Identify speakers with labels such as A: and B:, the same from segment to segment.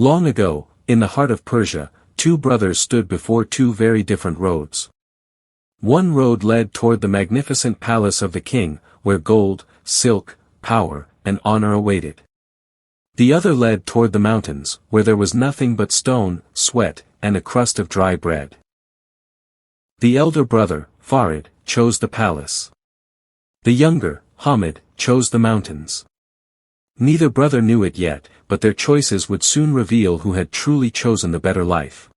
A: Long ago, in the heart of Persia, two brothers stood before two very different roads. One road led toward the magnificent palace of the king, where gold, silk, power, and honor awaited. The other led toward the mountains, where there was nothing but stone, sweat, and a crust of dry bread. The elder brother, Farid, chose the palace. The younger, Hamid, chose the mountains. Neither brother knew it yet, but their choices would soon reveal who had truly chosen the better life.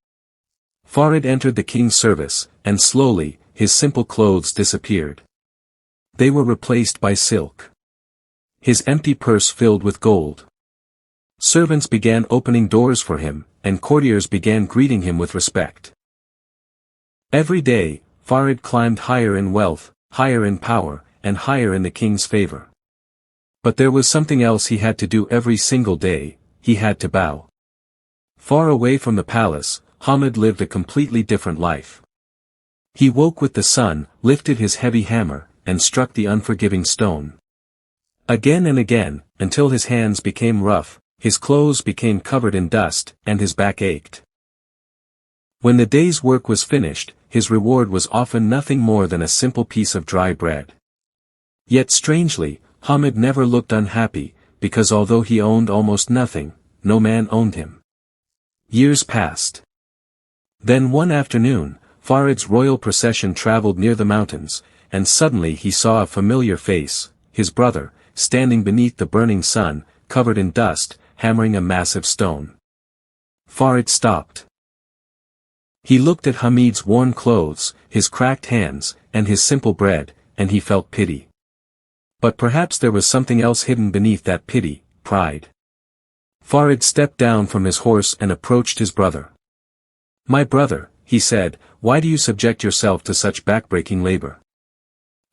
A: Farid entered the king's service, and slowly, his simple clothes disappeared. They were replaced by silk. His empty purse filled with gold. Servants began opening doors for him, and courtiers began greeting him with respect. Every day, Farid climbed higher in wealth, higher in power, and higher in the king's favor. But there was something else he had to do every single day: he had to bow. Far away from the palace, Hamid lived a completely different life. He woke with the sun, lifted his heavy hammer, and struck the unforgiving stone. Again and again, until his hands became rough, his clothes became covered in dust, and his back ached. When the day's work was finished, his reward was often nothing more than a simple piece of dry bread. Yet strangely, Hamid never looked unhappy, because although he owned almost nothing, no man owned him. Years passed. Then one afternoon, Farid's royal procession traveled near the mountains, and suddenly he saw a familiar face, his brother, standing beneath the burning sun, covered in dust, hammering a massive stone. Farid stopped. He looked at Hamid's worn clothes, his cracked hands, and his simple bread, and he felt pity. But perhaps there was something else hidden beneath that pity: pride. Farid stepped down from his horse and approached his brother. "My brother," he said, "why do you subject yourself to such backbreaking labor?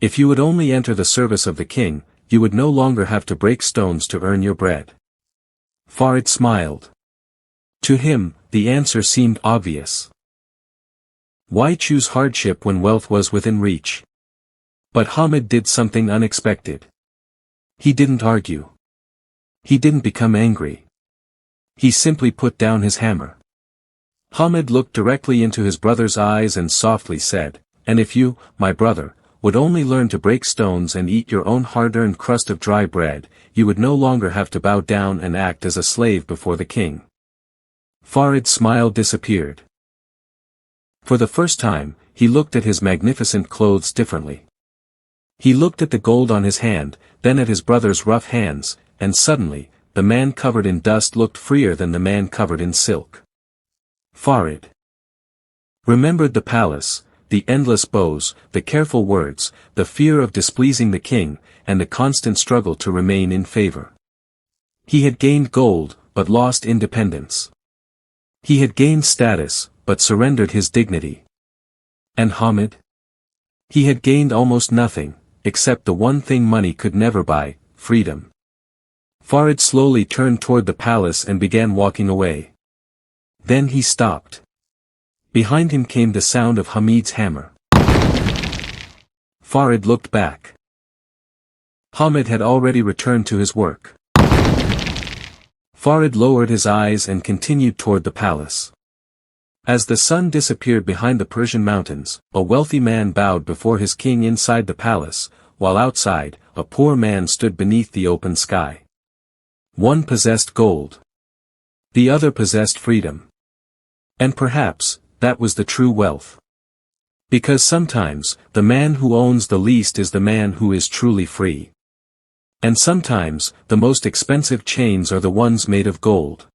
A: If you would only enter the service of the king, you would no longer have to break stones to earn your bread." Farid smiled. To him, the answer seemed obvious. Why choose hardship when wealth was within reach? But Hamid did something unexpected. He didn't argue. He didn't become angry. He simply put down his hammer. Hamid looked directly into his brother's eyes and softly said, "And if you, my brother, would only learn to break stones and eat your own hard-earned crust of dry bread, you would no longer have to bow down and act as a slave before the king." Farid's smile disappeared. For the first time, he looked at his magnificent clothes differently. He looked at the gold on his hand, then at his brother's rough hands, and suddenly, the man covered in dust looked freer than the man covered in silk. Farid remembered the palace, the endless bows, the careful words, the fear of displeasing the king, and the constant struggle to remain in favor. He had gained gold, but lost independence. He had gained status, but surrendered his dignity. And Hamid? He had gained almost nothing, except the one thing money could never buy: freedom. Farid slowly turned toward the palace and began walking away. Then he stopped. Behind him came the sound of Hamid's hammer. Farid looked back. Hamid had already returned to his work. Farid lowered his eyes and continued toward the palace. As the sun disappeared behind the Persian mountains, a wealthy man bowed before his king inside the palace, while outside, a poor man stood beneath the open sky. One possessed gold. The other possessed freedom. And perhaps, that was the true wealth. Because sometimes, the man who owns the least is the man who is truly free. And sometimes, the most expensive chains are the ones made of gold.